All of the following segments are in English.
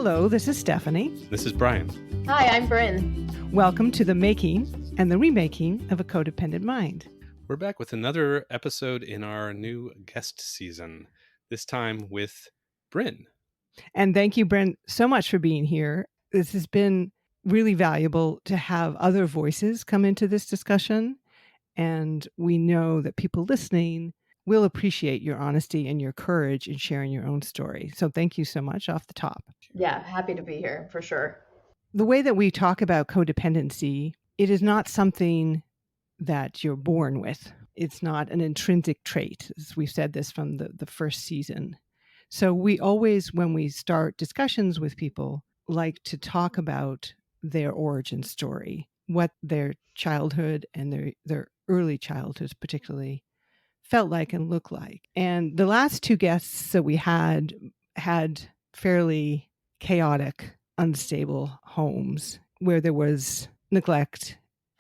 Hello, this is Stephanie. This is Brian. Hi, I'm Brinn. Welcome to the making and the remaking of A Codependent Mind. We're back with another episode in our new guest season, this time with Brinn. And thank you, Brinn, so much for being here. This has been really valuable to have other voices come into this discussion. And we know that people listening will appreciate your honesty and your courage in sharing your own story. So thank you so much off the top. Yeah, happy to be here for sure. The way that we talk about codependency, it is not something that you're born with. It's not an intrinsic trait. As we've said this from the first season. So we always, when we start discussions with people, like to talk about their origin story, what their childhood and their early childhoods particularly felt like and looked like. And the last two guests that we had fairly chaotic, unstable homes where there was neglect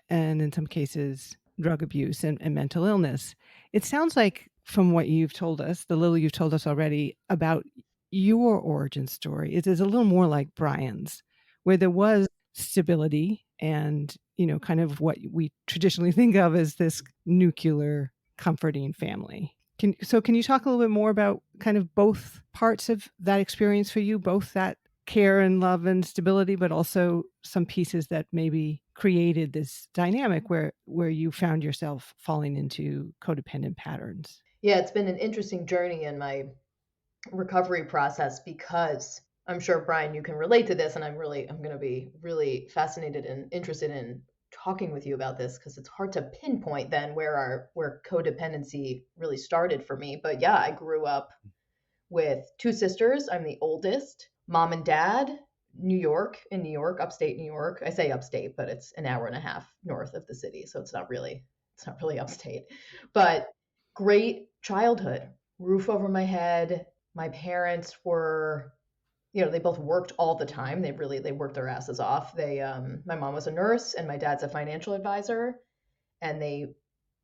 and in some cases drug abuse and mental illness. It sounds like from what you've told us, the little you've told us already about your origin story, it is a little more like Brian's, where there was stability and, kind of what we traditionally think of as this nuclear comforting family. Can you talk a little bit more about kind of both parts of that experience for you, both that care and love and stability, but also some pieces that maybe created this dynamic where you found yourself falling into codependent patterns? Yeah, it's been an interesting journey in my recovery process because I'm sure, Brian, you can relate to this, and I'm going to be really fascinated and interested in talking with you about this because it's hard to pinpoint then where codependency really started for me. But yeah, I grew up with two sisters. I'm the oldest. Mom and dad, in New York, upstate New York. I say upstate, but it's an hour and a half north of the city, so it's not really upstate. But great childhood, roof over my head. My parents were, they both worked all the time. They worked their asses off. My mom was a nurse and my dad's a financial advisor, and they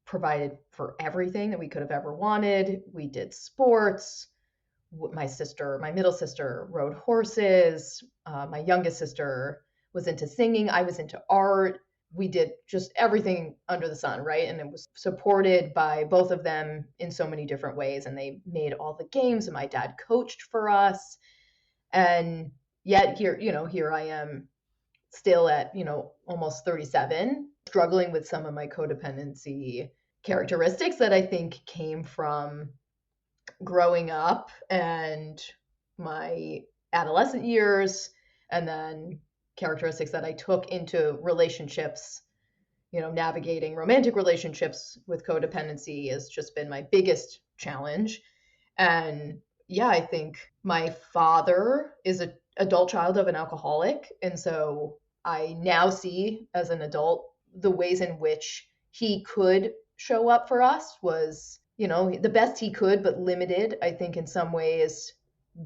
provided for everything that we could have ever wanted. We did sports. My middle sister rode horses. My youngest sister was into singing. I was into art. We did just everything under the sun, right? And it was supported by both of them in so many different ways. And they made all the games, and my dad coached for us. And yet here I am still at, almost 37, struggling with some of my codependency characteristics that I think came from growing up and my adolescent years, and then characteristics that I took into relationships, navigating romantic relationships with codependency has just been my biggest challenge. And yeah, I think my father is an adult child of an alcoholic. And so I now see as an adult the ways in which he could show up for us was, the best he could, but limited, I think, in some ways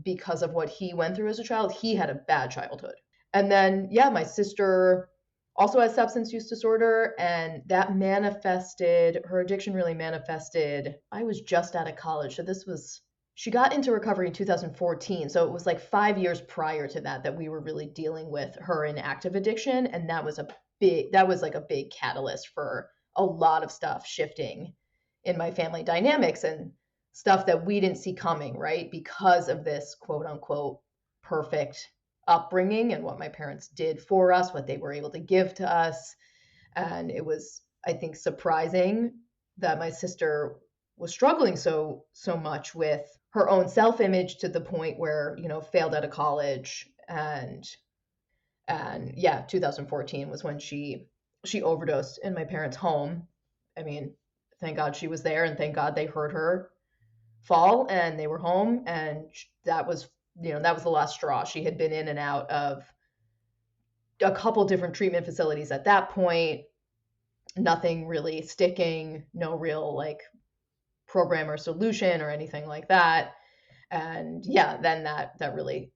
because of what he went through as a child. He had a bad childhood. And then, yeah, my sister also has substance use disorder, and that her addiction really manifested. I was just out of college. So she got into recovery in 2014. So it was like 5 years prior to that we were really dealing with her in active addiction. And that was like a big catalyst for a lot of stuff shifting in my family dynamics and stuff that we didn't see coming, right? Because of this quote unquote perfect upbringing and what my parents did for us, what they were able to give to us. And it was, I think, surprising that my sister was struggling so much with her own self-image to the point where, failed out of college. And yeah, 2014 was when she overdosed in my parents' home. I mean, thank God she was there, and thank God they heard her fall and they were home. And that was the last straw. She had been in and out of a couple different treatment facilities at that point, nothing really sticking, no real program or solution or anything like that. And yeah, then that really,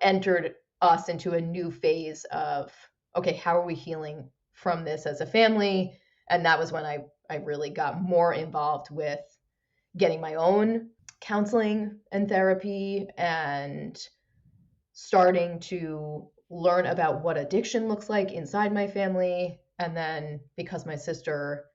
entered us into a new phase of, okay, how are we healing from this as a family? And that was when I really got more involved with getting my own counseling and therapy and starting to learn about what addiction looks like inside my family. And then because my sister,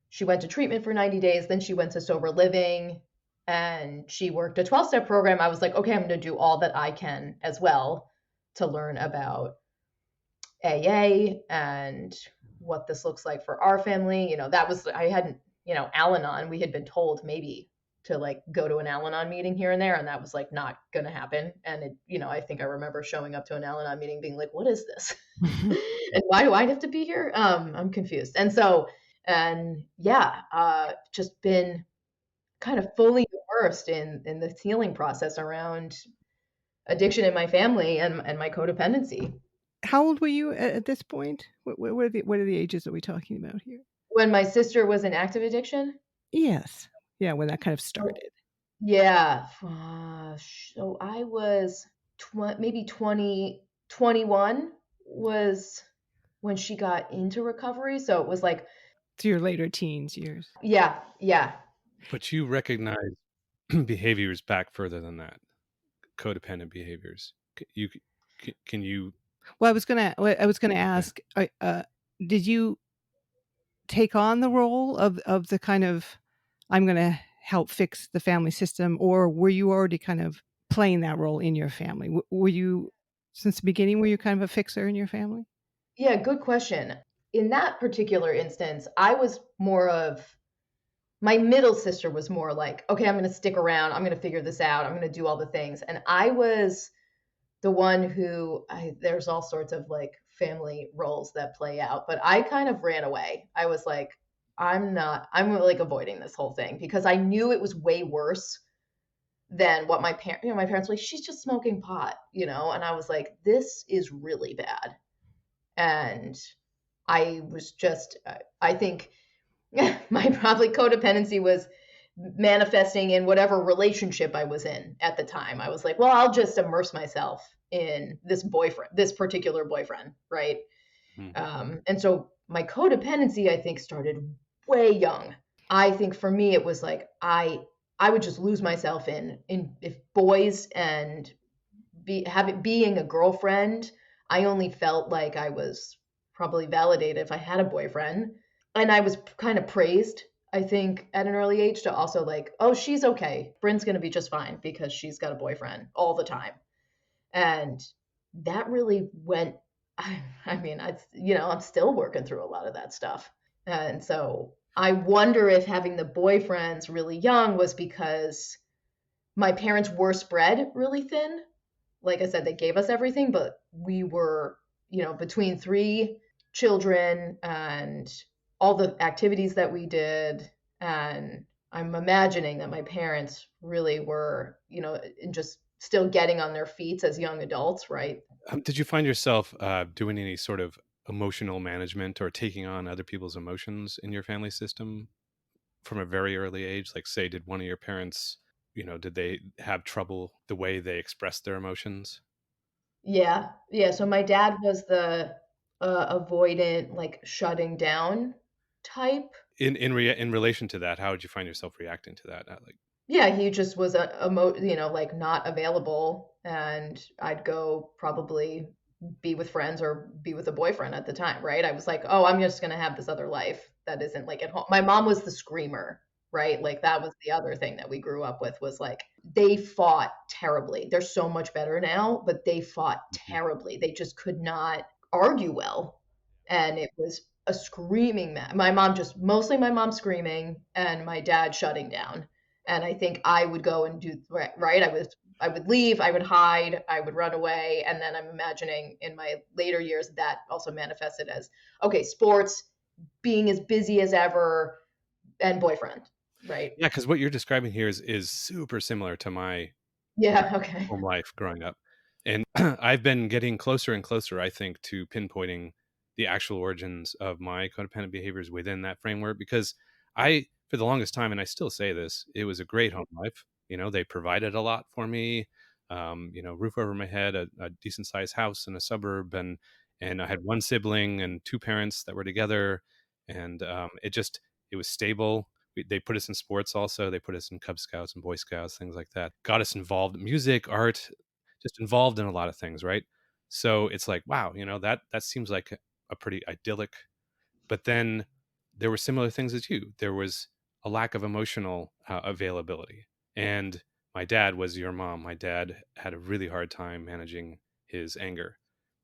she went to treatment for 90 days, then she went to sober living and she worked a 12-step program. I was like, okay, I'm going to do all that I can as well to learn about AA and what this looks like for our family. That was, I hadn't, Al-Anon, we had been told maybe to like go to an Al-Anon meeting here and there, and that was like not going to happen. And I think I remember showing up to an Al-Anon meeting being like, what is this? And why do I have to be here? I'm confused. And yeah, just been kind of fully immersed in the healing process around addiction in my family and my codependency. How old were you at this point? What are the ages that we're talking about here? When my sister was in active addiction? Yes. Yeah, when that kind of started. Yeah. So I was maybe 21 was when she got into recovery. So it was like, to your later teens years. yeah. But you recognize behaviors back further than that, codependent behaviors. Can you? Well, I was gonna ask, did you take on the role of the kind of, I'm going to help fix the family system, or were you already kind of playing that role in your family? Were you, since the beginning, were you kind of a fixer in your family? Yeah, good question. In that particular instance, I was more of, my middle sister was more like, okay, I'm going to stick around. I'm going to figure this out. I'm going to do all the things. And I was the one who, there's all sorts of like family roles that play out, but I kind of ran away. I was like, I'm like avoiding this whole thing because I knew it was way worse than what my parents were like, she's just smoking pot, and I was like, this is really bad. And I was just, I think my probably codependency was manifesting in whatever relationship I was in at the time. I was like, well, I'll just immerse myself in this particular boyfriend, right? And so my codependency, I think, started way young. I think for me, it was like I would just lose myself in if boys and being a girlfriend. I only felt like I was probably validated if I had a boyfriend, and I was kind of praised, I think, at an early age to also like, oh, she's okay. Brynn's going to be just fine because she's got a boyfriend all the time. And that really went, I mean, I'm still working through a lot of that stuff. And so I wonder if having the boyfriends really young was because my parents were spread really thin. Like I said, they gave us everything, but we were, between 3 children and all the activities that we did. And I'm imagining that my parents really were, just still getting on their feet as young adults, right? Did you find yourself doing any sort of emotional management or taking on other people's emotions in your family system from a very early age? Like, say, did one of your parents, did they have trouble the way they expressed their emotions? Yeah. Yeah. So my dad was the avoidant, like shutting down type. In relation to that, how would you find yourself reacting to that? Like, Yeah, he just was like not available, and I'd go probably be with friends or be with a boyfriend at the time, right? I was like, oh, I'm just gonna have this other life that isn't like at home. My mom was the screamer, right? Like that was the other thing that we grew up with was like they fought terribly. They're so much better now, but they fought terribly. They just could not argue well, and it was a screaming match. Mostly my mom screaming and my dad shutting down. And I think I would go and do right. I would leave, I would hide, I would run away, and then I'm imagining in my later years that also manifested as okay, sports, being as busy as ever, and boyfriend, right? yeah, because what you're describing here is super similar to my Yeah, okay. home life growing up. And I've been getting closer and closer, I think, to pinpointing the actual origins of my codependent behaviors within that framework because for the longest time, and I still say this, it was a great home life. They provided a lot for me, roof over my head, a decent sized house in a suburb. And I had one sibling and 2 parents that were together. And it was stable. They put us in sports also. They put us in Cub Scouts and Boy Scouts, things like that. Got us involved in music, art, just involved in a lot of things, right? So it's like, wow, that seems like a pretty idyllic. But then there were similar things as you. There was a lack of emotional availability. And my dad was your mom. My dad had a really hard time managing his anger,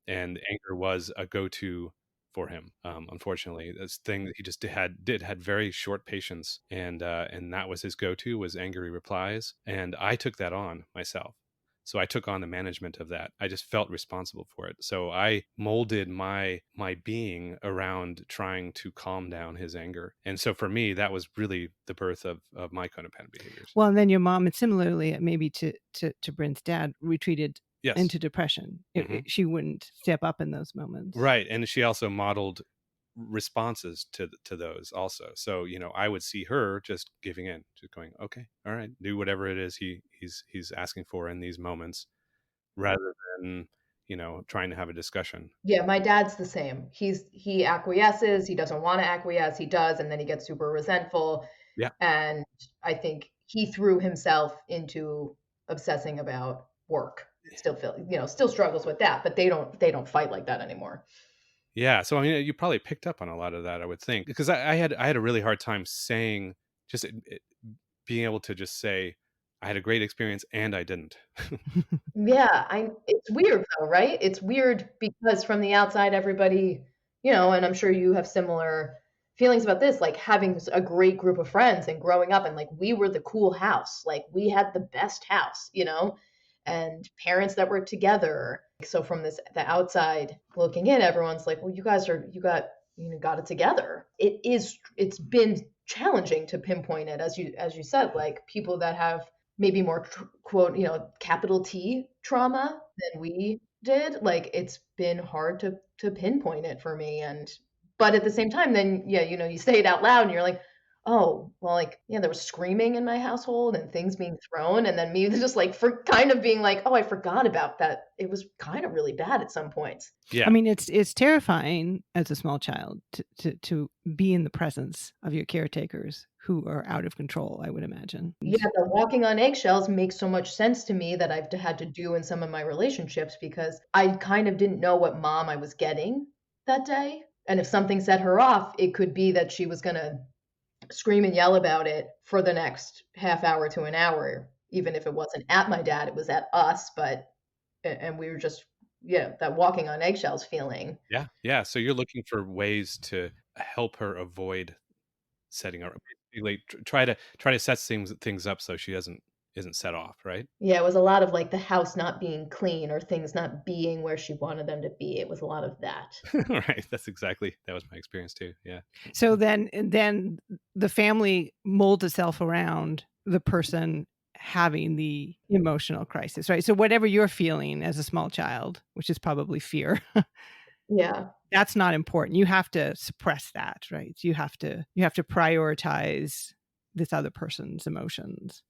and anger was a go-to for him. Unfortunately, this thing that he just had very short patience, and that was his go-to, was angry replies. And I took that on myself. So I took on the management of that. I just felt responsible for it. So I molded my being around trying to calm down his anger. And so for me, that was really the birth of my codependent behaviors. Well, and then your mom, and similarly, maybe to Brinn's dad, retreated Yes. into depression. Mhm. She wouldn't step up in those moments. Right. And she also modeled responses to those also. So, I would see her just giving in, just going, okay, all right, do whatever it is he's asking for in these moments, rather than, trying to have a discussion. Yeah, my dad's the same. He acquiesces, he doesn't want to acquiesce, he does, and then he gets super resentful. Yeah. And I think he threw himself into obsessing about work. Still struggles with that, but they don't fight like that anymore. Yeah. So, I mean, you probably picked up on a lot of that, I would think, because I had a really hard time saying, just being able to just say, I had a great experience and I didn't. Yeah, it's weird though, right? It's weird because from the outside, everybody, and I'm sure you have similar feelings about this, like having a great group of friends and growing up and like we were the cool house, like we had the best house, and parents that were together. So from the outside looking in, everyone's like, well, you got it together. It's been challenging to pinpoint it, as you said, like people that have maybe more quote, capital T trauma than we did. Like it's been hard to pinpoint it for me. But at the same time, then yeah, you say it out loud and you're like, oh, well, like, yeah, there was screaming in my household and things being thrown. And then me just like for kind of being like, oh, I forgot about that. It was kind of really bad at some points. Yeah. I mean, it's terrifying as a small child to be in the presence of your caretakers who are out of control, I would imagine. Yeah, the walking on eggshells makes so much sense to me that I've had to do in some of my relationships because I kind of didn't know what mom I was getting that day. And if something set her off, it could be that she was going to scream and yell about it for the next half hour to an hour. Even if it wasn't at my dad, it was at us. And we were just, yeah, that walking on eggshells feeling. Yeah. Yeah. So you're looking for ways to help her avoid setting her, like try to set things up so she isn't set off, right? Yeah, it was a lot of like the house not being clean or things not being where she wanted them to be. It was a lot of that. Right. That was my experience too. Yeah. So then the family molds itself around the person having the emotional crisis, right? So whatever you're feeling as a small child, which is probably fear, Yeah. that's not important. You have to suppress that, right? You have to prioritize this other person's emotions.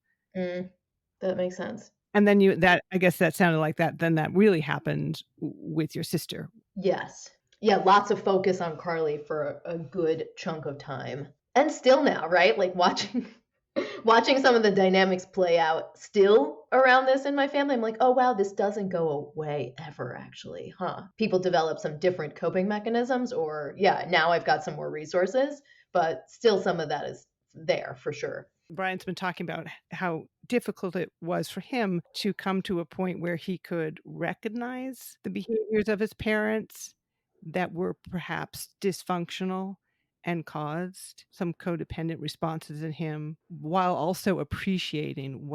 That makes sense. And then I guess that sounded like that. Then that really happened with your sister. Yes. Yeah, lots of focus on Carly for a good chunk of time. And still now, right? Like watching some of the dynamics play out still around this in my family. I'm like, oh wow, this doesn't go away ever actually, huh? People develop some different coping mechanisms, or yeah, now I've got some more resources, but still some of that is there for sure. Brian's been talking about how difficult it was for him to come to a point where he could recognize the behaviors of his parents that were perhaps dysfunctional and caused some codependent responses in him, while also appreciating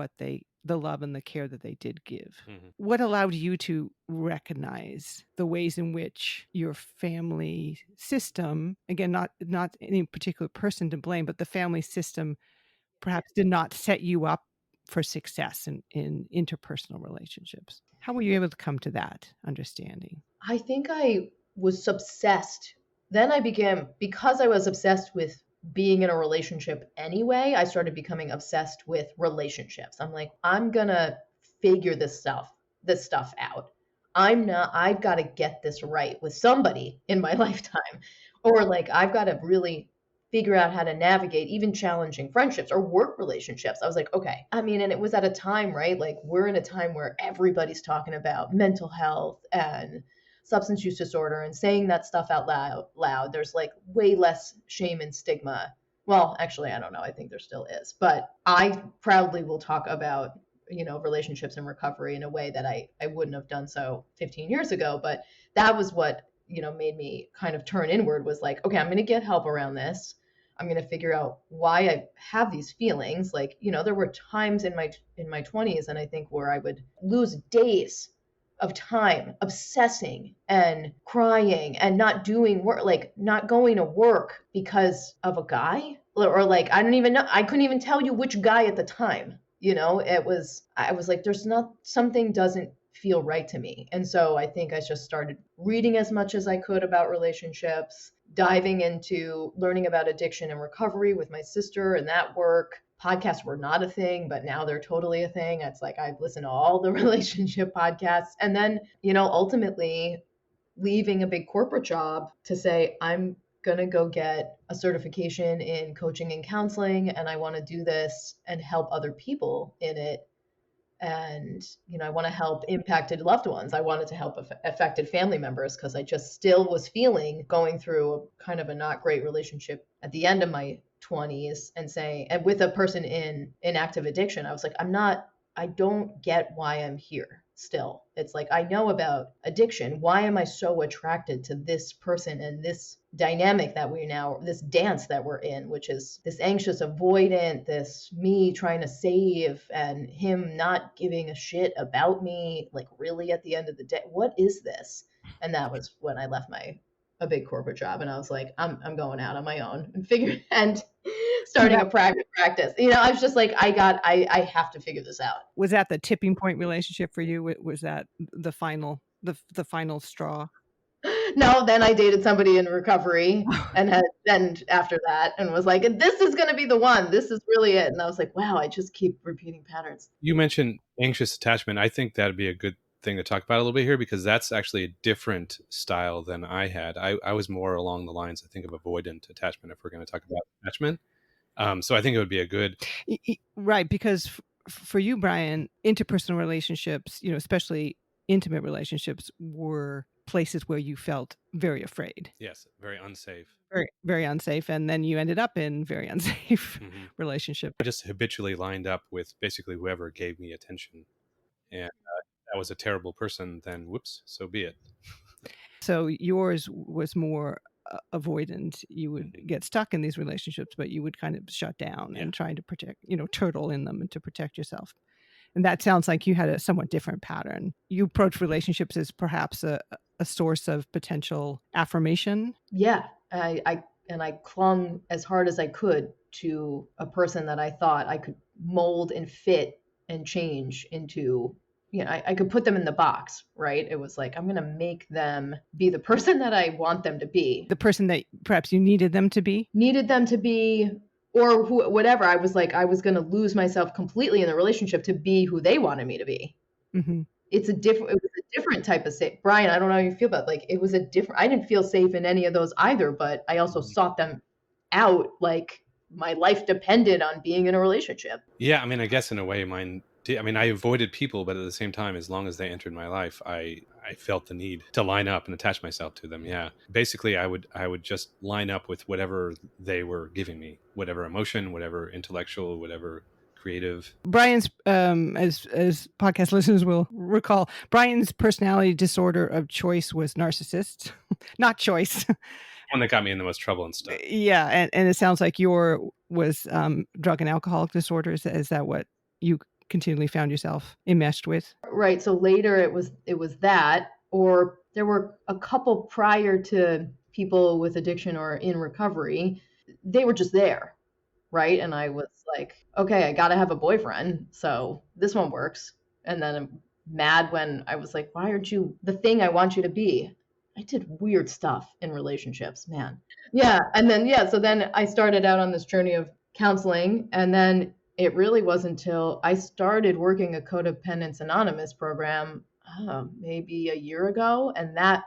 the love and the care that they did give. Mm-hmm. What allowed you to recognize the ways in which your family system, again, not any particular person to blame, but the family system perhaps did not set you up for success in interpersonal relationships? How were you able to come to that understanding? I think I was obsessed. Then because I was obsessed with being in a relationship anyway, I started becoming obsessed with relationships. I'm like, I'm gonna figure this stuff out. I've got to get this right with somebody in my lifetime. Or like, I've got to really figure out how to navigate even challenging friendships or work relationships. I was like, okay. I mean, and it was at a time, right? Like we're in a time where everybody's talking about mental health and substance use disorder and saying that stuff out loud. There's like way less shame and stigma. Well, actually, I don't know. I think there still is, but I proudly will talk about, relationships and recovery in a way that I wouldn't have done so 15 years ago. But that was what, made me kind of turn inward, was like, okay, I'm going to get help around this. I'm going to figure out why I have these feelings. Like, there were times in my 20s, and I think, where I would lose days of time obsessing and crying and not doing work, like not going to work because of a guy, or like, I don't even know. I couldn't even tell you which guy at the time. I was like, something doesn't feel right to me. And so I think I just started reading as much as I could about relationships, diving into learning about addiction and recovery with my sister and that work. Podcasts were not a thing, but now they're totally a thing. It's like I've listened to all the relationship podcasts. And then, ultimately leaving a big corporate job to say, I'm going to go get a certification in coaching and counseling, and I want to do this and help other people in it. And, I want to help impacted loved ones. I wanted to help affected family members, because I just still was feeling, going through a kind of a not great relationship at the end of my 20s, and with a person in active addiction. I was like, I don't get why I'm here still. It's like, I know about addiction. Why am I so attracted to this person and this dynamic this dance that we're in, which is this anxious avoidant, this me trying to save, and him not giving a shit about me, like really at the end of the day, what is this? And that was when I left a big corporate job, and I was like, I'm going out on my own and starting a private practice. I was just like, I have to figure this out. Was that the tipping point relationship for you? Was that the final straw? No, then I dated somebody in recovery and after that, and was like, this is going to be the one. This is really it. And I was like, wow, I just keep repeating patterns. You mentioned anxious attachment. I think that'd be a good thing to talk about a little bit here, because that's actually a different style than I had. I was more along the lines, I think, of avoidant attachment, if we're going to talk about attachment. So I think it would be a good... Right, because for you, Brian, interpersonal relationships, especially intimate relationships, were places where you felt very afraid. Yes, very unsafe. Very, very unsafe. And then you ended up in very unsafe relationship. I just habitually lined up with basically whoever gave me attention. And that was a terrible person, then whoops, so be it. So yours was more avoidant. You would get stuck in these relationships, but you would kind of shut down and try to protect, turtle in them and to protect yourself. And that sounds like you had a somewhat different pattern. You approach relationships as perhaps a source of potential affirmation. Yeah, I clung as hard as I could to a person that I thought I could mold and fit and change into. I could put them in the box, right? It was like, I'm going to make them be the person that I want them to be. The person that perhaps you needed them to be? Or whatever. I was like, I was going to lose myself completely in the relationship to be who they wanted me to be. Mm-hmm. It was a different type of safe. Brian, I don't know how you feel about it. Like, it was I didn't feel safe in any of those either, but I also sought them out. Like, my life depended on being in a relationship. Yeah, I mean, I guess in a way mine did. I mean, I avoided people, but at the same time, as long as they entered my life, I felt the need to line up and attach myself to them. Yeah. Basically, I would just line up with whatever they were giving me, whatever emotion, whatever intellectual, whatever creative. Brian's, as podcast listeners will recall, Brian's personality disorder of choice was narcissist, not choice. One that got me in the most trouble and stuff. Yeah, and it sounds like your was drug and alcoholic disorders. Is that what you continually found yourself enmeshed with? Right. So later it was that, or there were a couple prior to people with addiction or in recovery. They were just there. Right. And I was like, okay, I got to have a boyfriend. So this one works. And then I'm mad when I was like, why aren't you the thing I want you to be? I did weird stuff in relationships, man. Yeah. And then, so then I started out on this journey of counseling. And then it really wasn't until I started working a Codependents Anonymous program, maybe a year ago. And that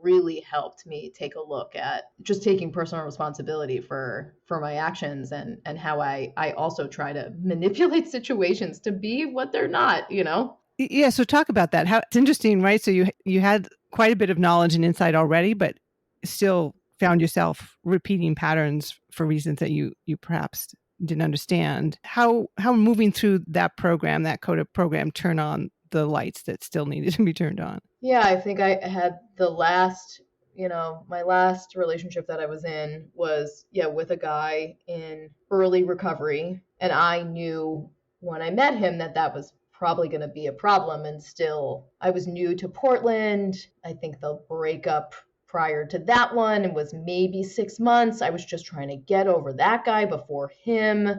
really helped me take a look at just taking personal responsibility for my actions, and how I also try to manipulate situations to be what they're not, you know? Yeah, so talk about that. How it's interesting, right? So you had quite a bit of knowledge and insight already, but still found yourself repeating patterns for reasons that you perhaps didn't understand. How moving through that program, that CODA program, turn on the lights that still needed to be turned on? Yeah, I think I had the last, my last relationship that I was in was, yeah, with a guy in early recovery. And I knew when I met him that that was probably going to be a problem. And still, I was new to Portland. I think the breakup prior to that one was maybe 6 months. I was just trying to get over that guy before him,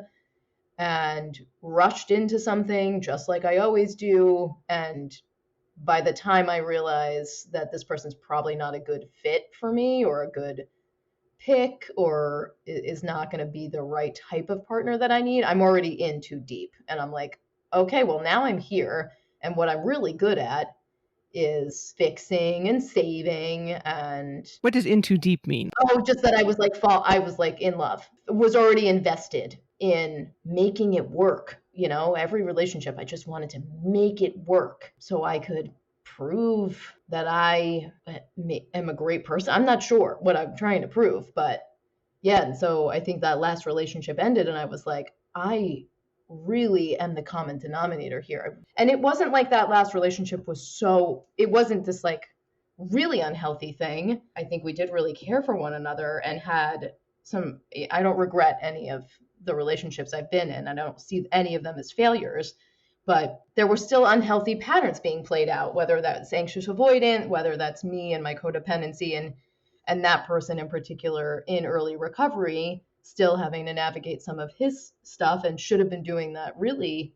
and rushed into something just like I always do. And by the time I realize that this person's probably not a good fit for me, or a good pick, or is not going to be the right type of partner that I need, I'm already in too deep. And I'm like, okay, well, now I'm here. And what I'm really good at is fixing and saving. And What does in too deep mean? oh, just that I was like in love, was already invested in making it work. Every relationship, I just wanted to make it work so I could prove that I am a great person. I'm not sure what I'm trying to prove, but yeah. And so I think that last relationship ended, and I was like, I really am the common denominator here. And it wasn't like that last relationship it wasn't this like really unhealthy thing. I think we did really care for one another and had I don't regret any of the relationships I've been in. I don't see any of them as failures, but there were still unhealthy patterns being played out, whether that's anxious avoidant, whether that's me and my codependency, and that person in particular in early recovery still having to navigate some of his stuff, and should have been doing that really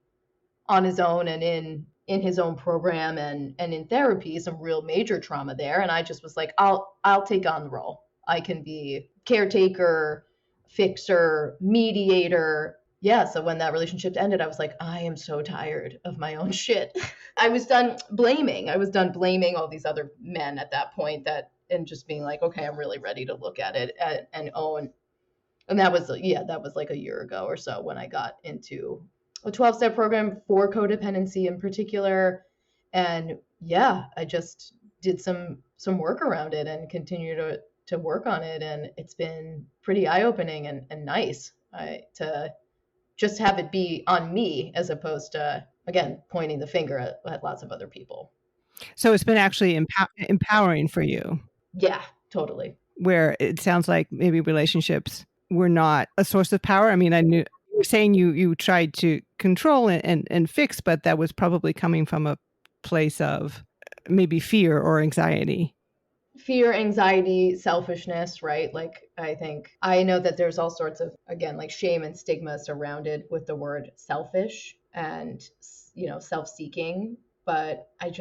on his own and in his own program, and in therapy, some real major trauma there. And I just was like, I'll take on the role. I can be caretaker, fixer, mediator. Yeah, so when that relationship ended, I was like, I am so tired of my own shit. I was done blaming. All these other men at that point, and just being like, okay, I'm really ready to look at it and own. And that was like a year ago or so when I got into a 12-step program for codependency in particular. And yeah, I just did some work around it and continue to work on it. And it's been pretty eye-opening and nice to just have it be on me, as opposed to, again, pointing the finger at lots of other people. So it's been actually empowering for you. Yeah, totally. Where it sounds like maybe relationships were not a source of power. I mean, I knew you were saying you tried to control and fix, but that was probably coming from a place of maybe fear or anxiety. Fear, anxiety, selfishness, right? Like, I know that there's all sorts of, again, like shame and stigma surrounded with the word selfish and, self-seeking. But I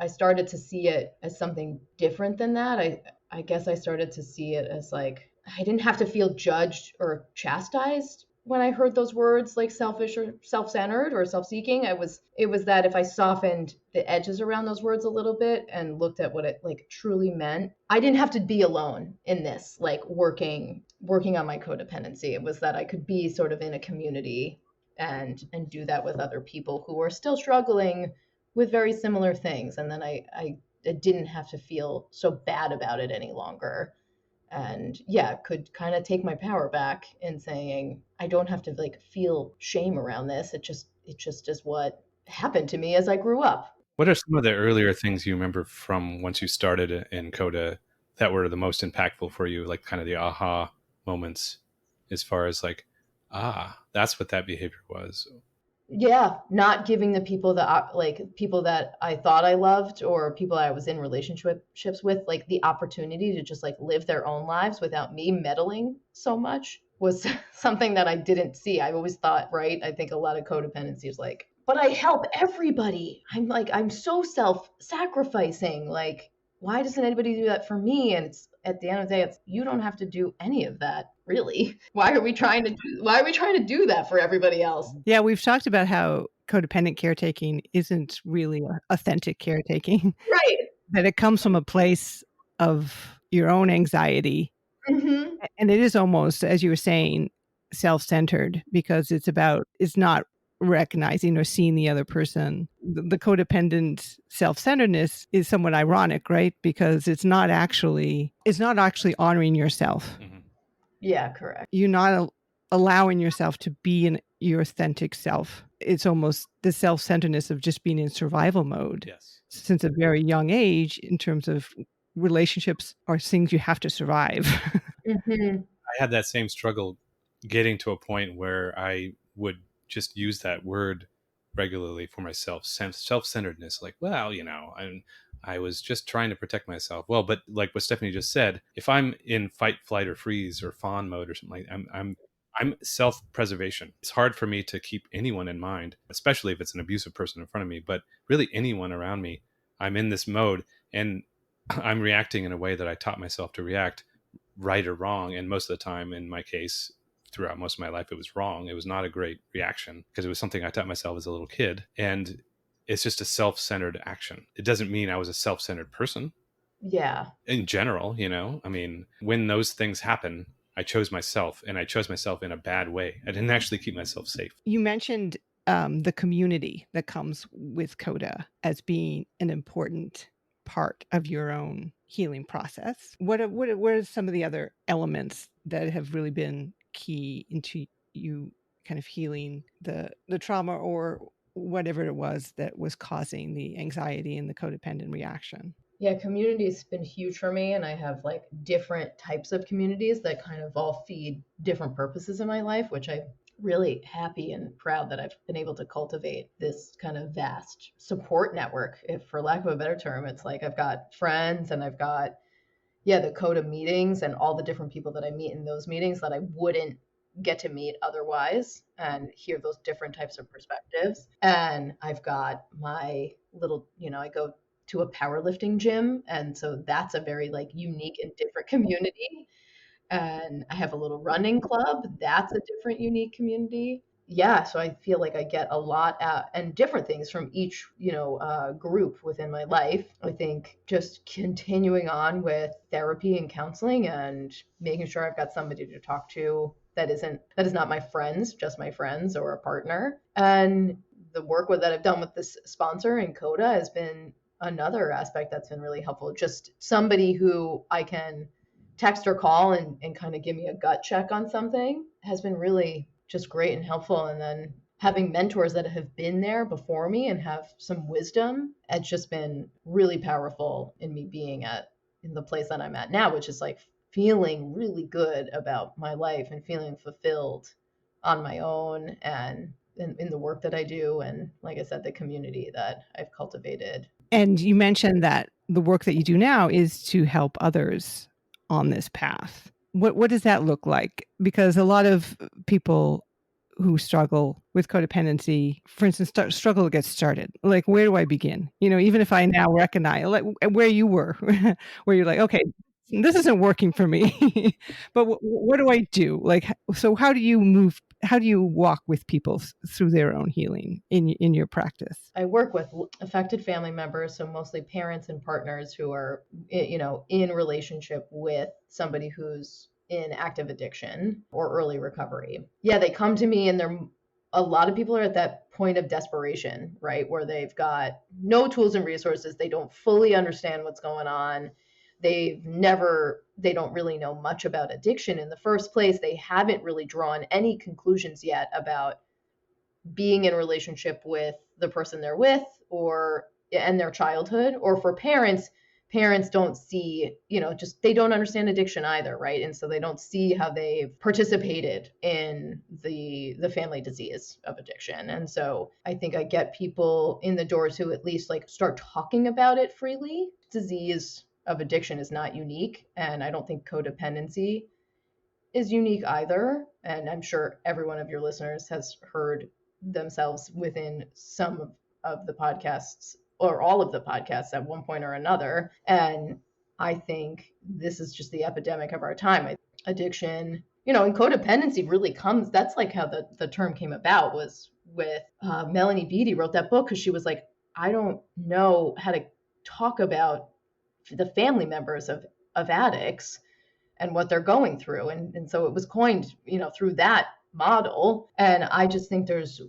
started to see it as something different than that. I guess I started to see it as like, I didn't have to feel judged or chastised when I heard those words, like selfish or self-centered or self-seeking. It was that if I softened the edges around those words a little bit and looked at what it like truly meant, I didn't have to be alone in this, like working on my codependency. It was that I could be sort of in a community and do that with other people who are still struggling with very similar things. And then I didn't have to feel so bad about it any longer. And yeah, could kind of take my power back in saying, I don't have to like feel shame around this. It just is what happened to me as I grew up. What are some of the earlier things you remember from once you started in Coda that were the most impactful for you, like kind of the aha moments, as far as like, that's what that behavior was? Yeah, not giving the people people that I thought I loved, or people I was in relationships with, like the opportunity to just like live their own lives without me meddling so much, was something that I didn't see. I always thought, right? I think a lot of codependency is like, but I help everybody. I'm so self-sacrificing. Like, why doesn't anybody do that for me? And it's at the end of the day, you don't have to do any of that, really. Why are we trying to do that for everybody else? Yeah, we've talked about how codependent caretaking isn't really authentic caretaking. Right. That it comes from a place of your own anxiety. Mm-hmm. And it is almost, as you were saying, self-centered, because it's not recognizing or seeing the other person. The codependent self-centeredness is somewhat ironic, right? Because it's not actually honoring yourself. Mm-hmm. Yeah, correct. You're not allowing yourself to be in your authentic self. It's almost the self-centeredness of just being in survival mode. Yes. Since a very young age, in terms of relationships are things you have to survive. Mm-hmm. I had that same struggle getting to a point where I would just use that word regularly for myself, self-centeredness. Like, well, I was just trying to protect myself. Well, but like what Stephanie just said, if I'm in fight, flight, or freeze or fawn mode or something, like I'm self-preservation. It's hard for me to keep anyone in mind, especially if it's an abusive person in front of me, but really anyone around me. I'm in this mode and I'm reacting in a way that I taught myself to react, right or wrong. And most of the time, in my case, throughout most of my life, it was wrong. It was not a great reaction because it was something I taught myself as a little kid. And it's just a self-centered action. It doesn't mean I was a self-centered person. Yeah. In general, I mean, when those things happen, I chose myself, and I chose myself in a bad way. I didn't actually keep myself safe. You mentioned the community that comes with CODA as being an important part of your own healing process. What are some of the other elements that have really been key into you kind of healing the trauma or whatever it was that was causing the anxiety and the codependent reaction? Yeah, community's been huge for me, and I have like different types of communities that kind of all feed different purposes in my life, which I'm really happy and proud that I've been able to cultivate this kind of vast support network. If for lack of a better term, it's like I've got friends and I've got the CODA meetings and all the different people that I meet in those meetings that I wouldn't get to meet otherwise and hear those different types of perspectives. And I've got my little, I go to a powerlifting gym. And so that's a very like unique and different community. And I have a little running club. That's a different, unique community. Yeah, so I feel like I get a lot and different things from each, group within my life. I think just continuing on with therapy and counseling and making sure I've got somebody to talk to that is not my friends, just my friends or a partner. And the work that I've done with this sponsor and CODA has been another aspect that's been really helpful. Just somebody who I can text or call and kind of give me a gut check on something has been really just great and helpful. And then having mentors that have been there before me and have some wisdom, it's just been really powerful in me being in the place that I'm at now, which is like feeling really good about my life and feeling fulfilled on my own and in the work that I do. And like I said, the community that I've cultivated. And you mentioned that the work that you do now is to help others on this path. What does that look like? Because a lot of people who struggle with codependency, for instance, struggle to get started. Like, where do I begin? Even if I now recognize, like where you were, where you're like, okay, this isn't working for me, but what do I do? Like, so how do you walk with people through their own healing in your practice? I work with affected family members, so mostly parents and partners who are, in relationship with somebody who's in active addiction or early recovery. Yeah, they come to me and a lot of people are at that point of desperation, right? Where they've got no tools and resources. They don't fully understand what's going on. They don't really know much about addiction in the first place. They haven't really drawn any conclusions yet about being in a relationship with the person they're with and their childhood. Or for parents don't see, just they don't understand addiction either, right? And so they don't see how they've participated in the family disease of addiction. And so I think I get people in the door to at least like start talking about it freely. Disease of addiction is not unique, and I don't think codependency is unique either. And I'm sure every one of your listeners has heard themselves within some of the podcasts or all of the podcasts at one point or another. And I think this is just the epidemic of our time. Addiction, and codependency really comes, that's like how the term came about, was with Melanie Beattie wrote that book because she was like, I don't know how to talk about the family members of addicts and what they're going through. And so it was coined, through that model. And I just think there's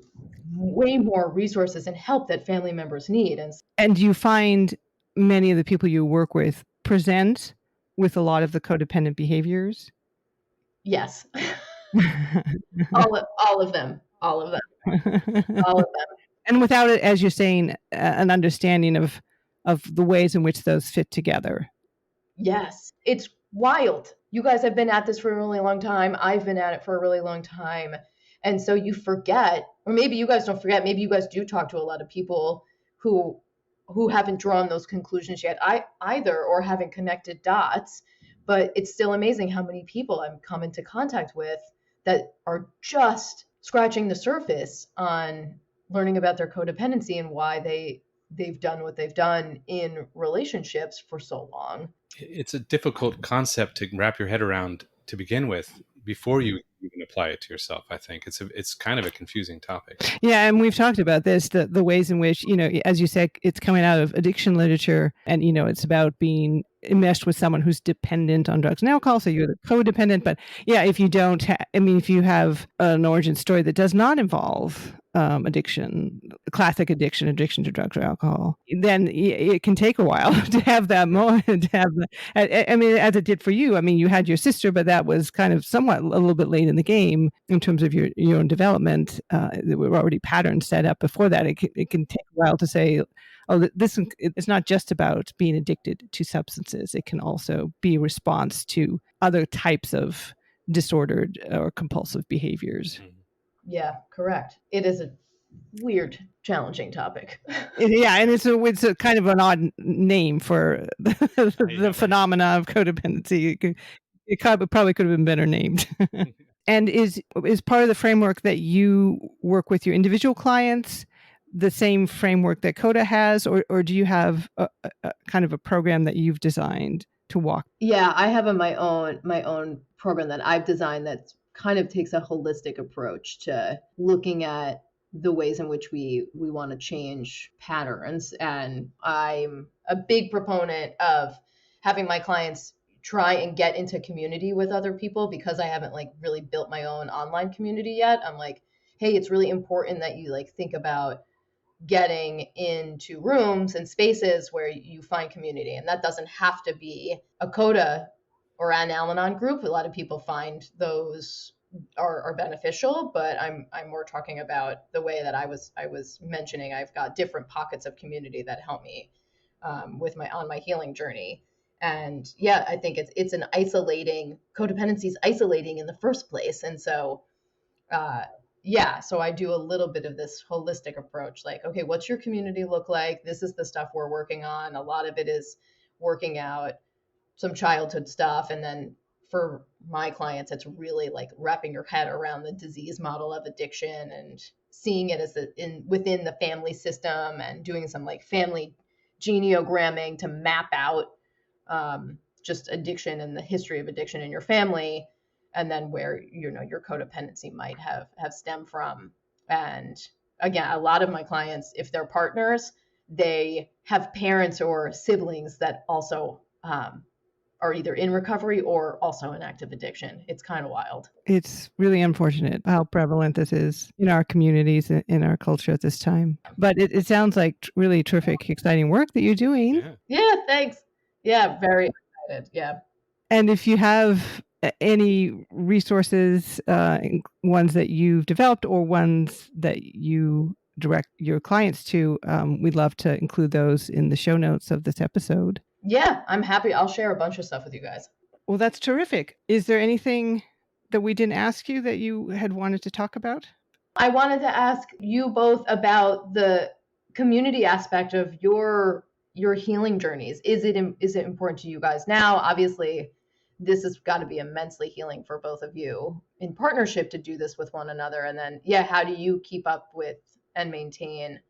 way more resources and help that family members need. And do you find many of the people you work with present with a lot of the codependent behaviors? Yes. all of them. All of them. And without it, as you're saying, an understanding of the ways in which those fit together. Yes, it's wild. You guys have been at this for a really long time. I've been at it for a really long time. And so you forget, or maybe you guys don't forget, maybe you guys do talk to a lot of people who haven't drawn those conclusions yet either, or haven't connected dots. But it's still amazing how many people I've come into contact with that are just scratching the surface on learning about their codependency and why they've done what they've done in relationships for so long. It's a difficult concept to wrap your head around to begin with before you even apply it to yourself. I think it's kind of a confusing topic. Yeah, and we've talked about this, the ways in which, as you said, it's coming out of addiction literature, and it's about being enmeshed with someone who's dependent on drugs and alcohol, so you're the codependent. But yeah, if you don't, if you have an origin story that does not involve addiction, classic addiction to drugs or alcohol, then it can take a while to have that moment, as it did for you. You had your sister, but that was kind of somewhat a little bit late in the game in terms of your own development. There were already patterns set up before that. It can take a while to say, oh, it's not just about being addicted to substances. It can also be a response to other types of disordered or compulsive behaviors. Yeah, correct. It is a weird, challenging topic. Yeah, and it's a kind of an odd name for the phenomena of codependency. It probably could have been better named. And is part of the framework that you work with your individual clients the same framework that Coda has, or do you have a kind of a program that you've designed to walk? Yeah, I have my own program that I've designed that kind of takes a holistic approach to looking at the ways in which we want to change patterns. And I'm a big proponent of having my clients try and get into community with other people, because I haven't really built my own online community yet. I'm like, hey, it's really important that you think about getting into rooms and spaces where you find community. And that doesn't have to be a Coda or an Al-Anon group. A lot of people find those are beneficial, but I'm more talking about the way that I was mentioning. I've got different pockets of community that help me with my healing journey. And yeah, I think it's an isolating, codependency is isolating in the first place. And so yeah, so I do a little bit of this holistic approach, okay, what's your community look like? This is the stuff we're working on. A lot of it is working out some childhood stuff. And then for my clients, it's really wrapping your head around the disease model of addiction and seeing it as within the family system, and doing some family geneogramming to map out just addiction and the history of addiction in your family, and then where your codependency might have stemmed from. And again, a lot of my clients, if they're partners, they have parents or siblings that also are either in recovery or also in active addiction. It's kind of wild. It's really unfortunate how prevalent this is in our communities, in our culture at this time. But it sounds like really terrific, exciting work that you're doing. Yeah, thanks. Yeah, very excited. Yeah. And if you have any resources, ones that you've developed or ones that you direct your clients to, we'd love to include those in the show notes of this episode. Yeah, I'm happy. I'll share a bunch of stuff with you guys. Well, that's terrific. Is there anything that we didn't ask you that you had wanted to talk about? I wanted to ask you both about the community aspect of your healing journeys. Is it important to you guys now? Obviously, this has got to be immensely healing for both of you in partnership to do this with one another. And then, yeah, how do you keep up with and maintain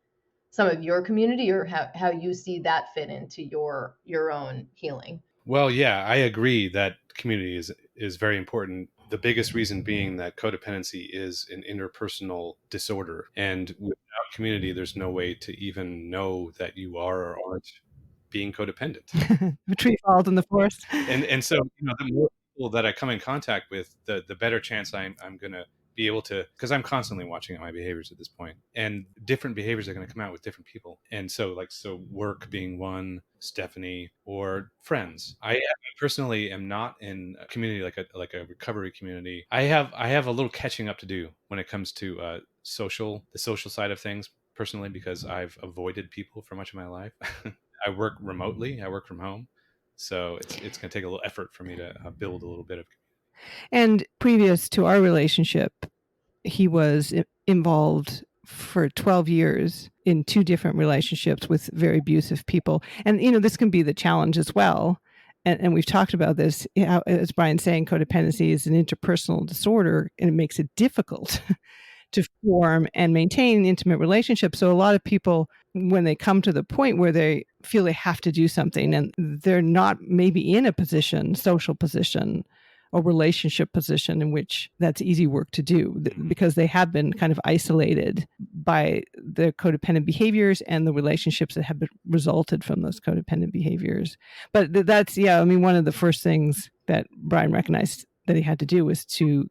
some of your community, or how you see that fit into your own healing? Well, yeah, I agree that community is very important. The biggest reason being that codependency is an interpersonal disorder. And without community, there's no way to even know that you are or aren't being codependent. The tree falls in the forest. And so, the more people that I come in contact with, the better chance I'm going to be able to, because I'm constantly watching my behaviors at this point, and different behaviors are going to come out with different people. And so work being one, Stephanie, or friends. I personally am not in a community like a recovery community. I have a little catching up to do when it comes to the social side of things personally, because I've avoided people for much of my life. I work remotely. I work from home. So it's going to take a little effort for me to build a little bit of. And previous to our relationship, he was involved for 12 years in 2 different relationships with very abusive people. And, this can be the challenge as well. And we've talked about this, as Brian's saying, codependency is an interpersonal disorder, and it makes it difficult to form and maintain intimate relationships. So a lot of people, when they come to the point where they feel they have to do something and they're not maybe in a position, social position or relationship position in which that's easy work to do, because they have been kind of isolated by their codependent behaviors and the relationships that have resulted from those codependent behaviors. But that's, one of the first things that Brian recognized that he had to do was to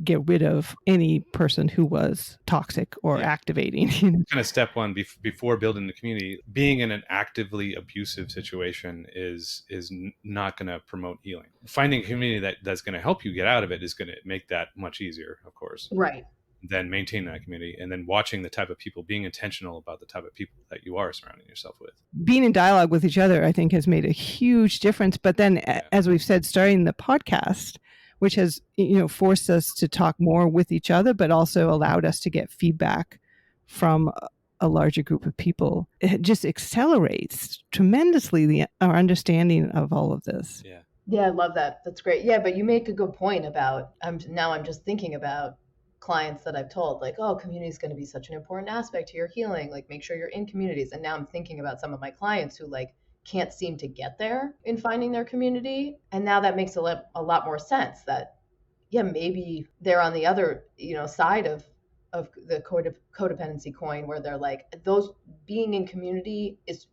get rid of any person who was toxic or activating. Kind of step one before building the community. Being in an actively abusive situation is not going to promote healing. Finding a community that's going to help you get out of it is going to make that much easier, of course. Right. Then maintain that community, and then watching the type of people, being intentional about the type of people that you are surrounding yourself with. Being in dialogue with each other, I think, has made a huge difference. But then, as we've said, starting the podcast, which has, forced us to talk more with each other, but also allowed us to get feedback from a larger group of people. It just accelerates tremendously our understanding of all of this. Yeah, I love that. That's great. Yeah, but you make a good point about, I'm just thinking about clients that I've told, like, oh, community is going to be such an important aspect to your healing. Like, make sure you're in communities. And now I'm thinking about some of my clients who can't seem to get there in finding their community. And now that makes a lot more sense that, maybe they're on the other, side of the codependency coin, where they're like, those being in community is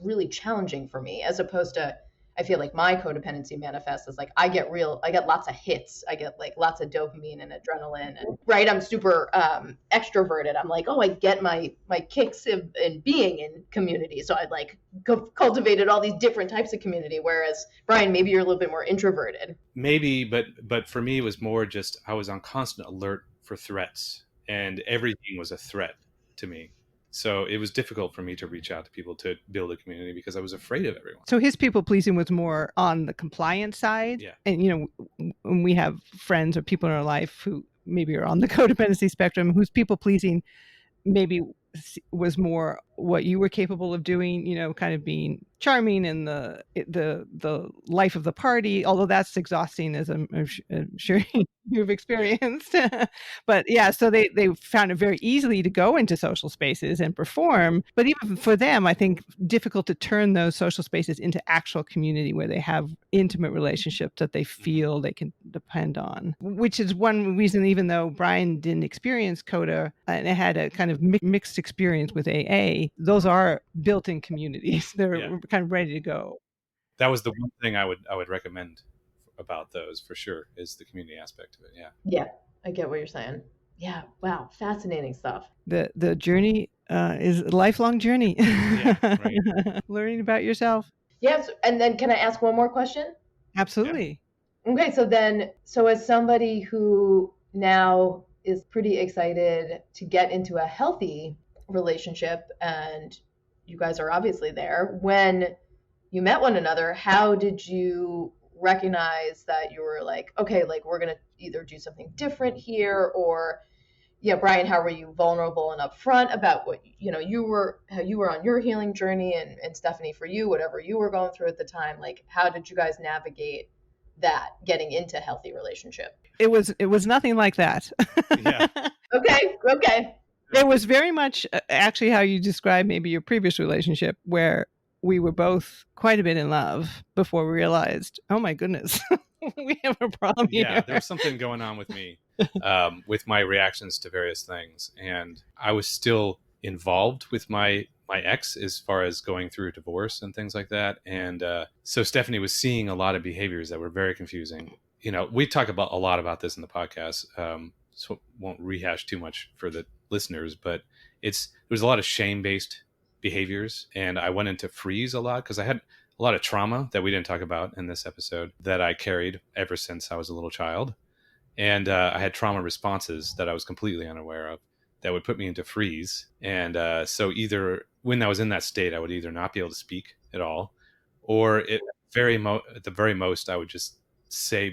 really challenging for me, as opposed to, I feel like my codependency manifests as I get lots of hits. I get lots of dopamine and adrenaline, and right. I'm super extroverted. I'm like, oh, I get my kicks in being in community. So I cultivated all these different types of community. Whereas Brian, maybe you're a little bit more introverted. Maybe, but for me, it was more just, I was on constant alert for threats, and everything was a threat to me. So it was difficult for me to reach out to people to build a community because I was afraid of everyone. So his people pleasing was more on the compliance side. Yeah. And, when we have friends or people in our life who maybe are on the codependency spectrum, whose people pleasing maybe was more what you were capable of doing, kind of being charming and the life of the party, although that's exhausting, as I'm sure you've experienced. But yeah, so they found it very easily to go into social spaces and perform. But even for them, I think difficult to turn those social spaces into actual community where they have intimate relationships that they feel they can depend on, which is one reason, even though Brian didn't experience CODA and had a kind of mixed experience with AA, those are built-in communities. They're kind of ready to go. That was the one thing I would recommend about those, for sure, is the community aspect of it. Yeah, I get what you're saying. Yeah, wow, fascinating stuff. The journey is a lifelong journey. Yeah, right. Learning about yourself. Yes, and then can I ask one more question? Absolutely. Yeah. Okay, so as somebody who now is pretty excited to get into a healthy relationship, and you guys are obviously there, when you met one another, how did you recognize that you were okay, we're going to either do something different here? Or Brian, how were you vulnerable and upfront about what how you were on your healing journey, and Stephanie, for you, whatever you were going through at the time, how did you guys navigate that, getting into healthy relationship? It was nothing like that. Yeah. Okay. It was very much actually how you described maybe your previous relationship, where we were both quite a bit in love before we realized, oh my goodness, we have a problem here. Yeah, there was something going on with me, with my reactions to various things. And I was still involved with my my ex as far as going through a divorce and things like that. And so Stephanie was seeing a lot of behaviors that were very confusing. We talk about a lot about this in the podcast, so won't rehash too much for the listeners, but there's a lot of shame-based behaviors, and I went into freeze a lot because I had a lot of trauma that we didn't talk about in this episode that I carried ever since I was a little child. And I had trauma responses that I was completely unaware of that would put me into freeze. And so either when I was in that state, I would either not be able to speak at all, or at the very most, I would just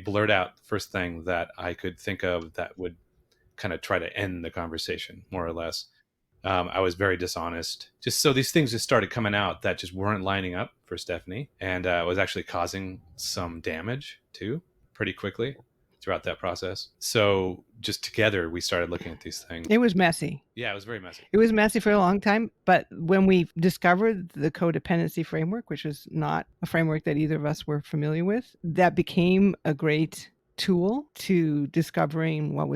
blurt out the first thing that I could think of that would kind of try to end the conversation, more or less. I was very dishonest. Just so these things just started coming out that just weren't lining up for Stephanie, and was actually causing some damage too, pretty quickly throughout that process. So just together, we started looking at these things. It was messy. Yeah, it was very messy. It was messy for a long time, but when we discovered the codependency framework, which was not a framework that either of us were familiar with, that became a great tool to discovering what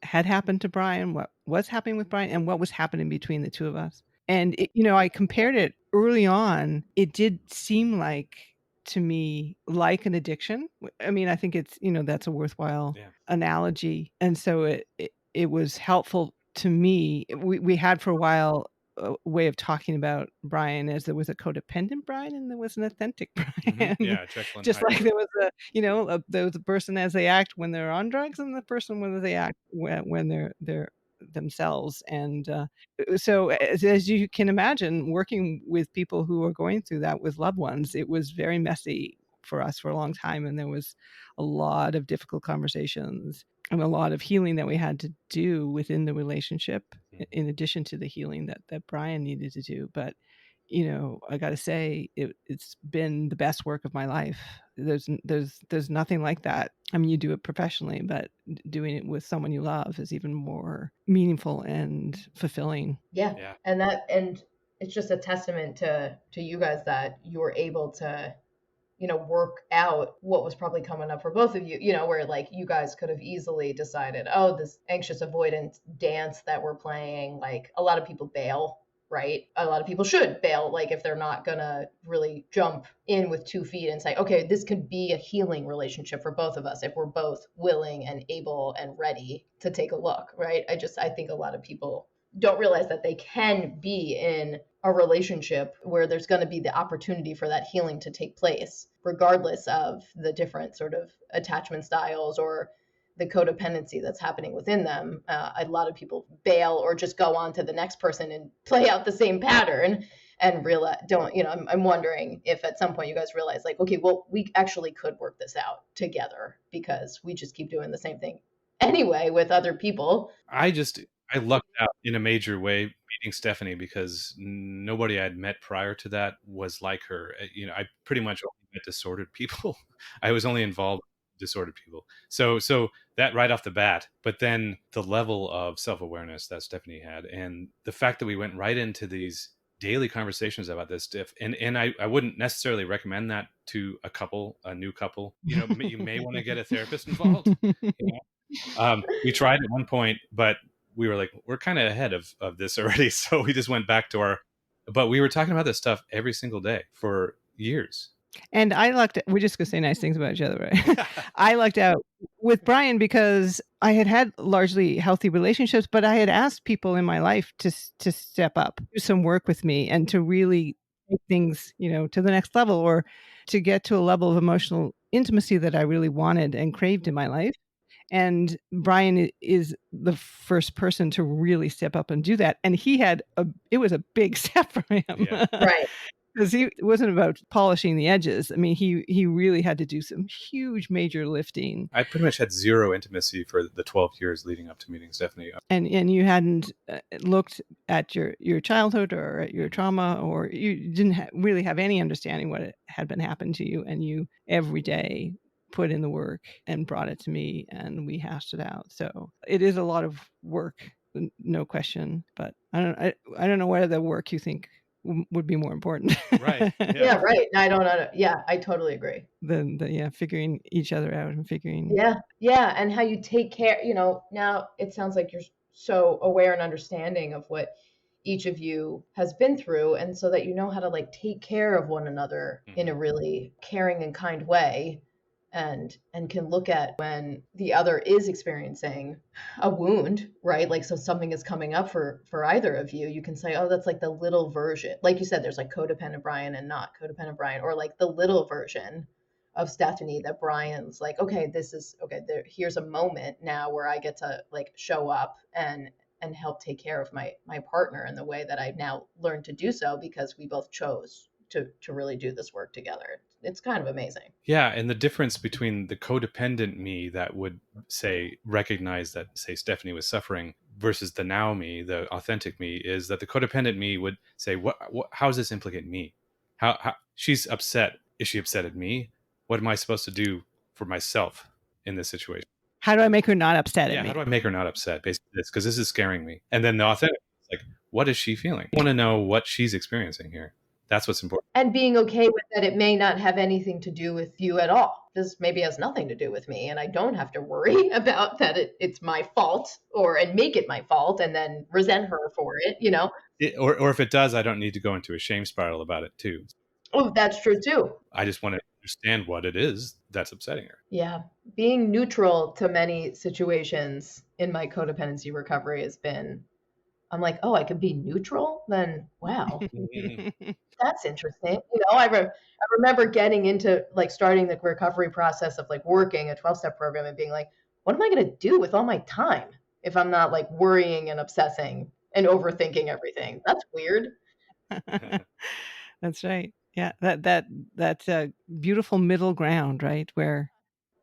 had happened to Brian, what was happening with Brian, and what was happening between the two of us. And I compared it early on. It did seem like, to me, like an addiction. I mean, I think it's that's a worthwhile analogy, and so it was helpful to me. We had for a while a way of talking about Brian as there was a codependent Brian and there was an authentic Brian. Mm-hmm. Yeah, Jekyll and just Hyde. like there was there was a person as they act when they're on drugs and the person when they act when they're themselves. And so as you can imagine, working with people who are going through that with loved ones, it was very messy for us for a long time, and there was a lot of difficult conversations and a lot of healing that we had to do within the relationship, in addition to the healing that Brian needed to do. But I got to say, it's been the best work of my life. There's nothing like that. I mean, you do it professionally, but doing it with someone you love is even more meaningful and fulfilling. Yeah. And it's just a testament to you guys that you were able to work out what was probably coming up for both of you, where like you guys could have easily decided, oh, this anxious avoidance dance that we're playing, like a lot of people bail, right? A lot of people should bail, like if they're not gonna really jump in with 2 feet and say, okay, this could be a healing relationship for both of us if we're both willing and able and ready to take a look, right? I think a lot of people don't realize that they can be in a relationship where there's going to be the opportunity for that healing to take place, regardless of the different sort of attachment styles or the codependency that's happening within them. A lot of people bail or just go on to the next person and play out the same pattern and realize, I'm wondering if at some point you guys realize, like, okay, well, we actually could work this out together because we just keep doing the same thing anyway with other people. I lucked out in a major way meeting Stephanie because nobody I'd met prior to that was like her. I pretty much only met disordered people. I was only involved with disordered people. So that right off the bat, but then the level of self-awareness that Stephanie had and the fact that we went right into these daily conversations about this stuff. And I wouldn't necessarily recommend that to a new couple. You may want to get a therapist involved. We tried at one point, but we were like, we're kind of ahead of this already. So we just went back to but we were talking about this stuff every single day for years. And we're just going to say nice things about each other, right? I lucked out with Brian because I had largely healthy relationships, but I had asked people in my life to step up, do some work with me, and to really take things, to the next level, or to get to a level of emotional intimacy that I really wanted and craved in my life. And Brian is the first person to really step up and do that. And it was a big step for him. Yeah. Right. Because it wasn't about polishing the edges. I mean, he really had to do some huge, major lifting. I pretty much had zero intimacy for the 12 years leading up to meeting Stephanie. And you hadn't looked at your childhood or at your trauma, or you didn't really have any understanding what had been happened to you. And you every day put in the work and brought it to me, and we hashed it out. So it is a lot of work, no question. But I don't know whether the work you think would be more important. Right. Yeah, right. I don't know. Yeah, I totally agree. Than figuring each other out and figuring. Yeah. And how you take care, now it sounds like you're so aware and understanding of what each of you has been through, and so that you know how to like take care of one another in a really caring and kind way, and can look at when the other is experiencing a wound, right? Like, so something is coming up for either of you, you can say, oh, that's like the little version, like you said, there's like codependent Brian and not codependent Brian, or like the little version of Stephanie that Brian's like, okay, this is okay, here's a moment now where I get to like show up and help take care of my partner in the way that I've now learned to do so, because we both chose to really do this work together. It's kind of amazing. Yeah, and the difference between the codependent me that would say recognize that, say, Stephanie was suffering, versus the now me, the authentic me, is that the codependent me would say, what how does this implicate me? How she's upset. Is she upset at me? What am I supposed to do for myself in this situation? How do I make her not upset at Yeah, me? how do I make her not upset? Basically, this, because this is scaring me. And then the authentic is like, what is she feeling? I want to know what she's experiencing here. That's what's important. And being okay with that it may not have anything to do with you at all. This maybe has nothing to do with me, and I don't have to worry about that it's my fault, and make it my fault and then resent her for it, you know? Or if it does, I don't need to go into a shame spiral about it too. Oh, that's true too. I just want to understand what it is that's upsetting her. Yeah. Being neutral to many situations in my codependency recovery has been, I'm like, oh, I could be neutral? Then, wow, that's interesting. You know, I remember getting into like starting the recovery process of like working a 12-step program and being like, what am I going to do with all my time if I'm not like worrying and obsessing and overthinking everything? That's weird. That's right. Yeah, that's a beautiful middle ground, right? Where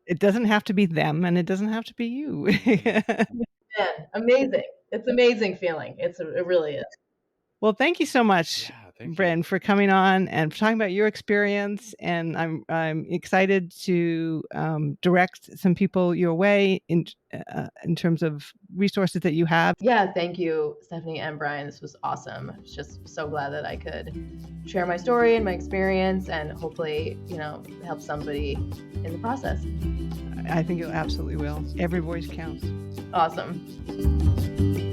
it doesn't have to be them and it doesn't have to be you. Man, amazing. It's amazing feeling. It really is. Well, thank you so much, Thank you. Brinn, for coming on and for talking about your experience. And I'm excited to direct some people your way in terms of resources that you have. Yeah, thank you, Stephanie and Brian. This was awesome. I was just so glad that I could share my story and my experience, and hopefully, you know, help somebody in the process. I think it absolutely will. Every voice counts. Awesome.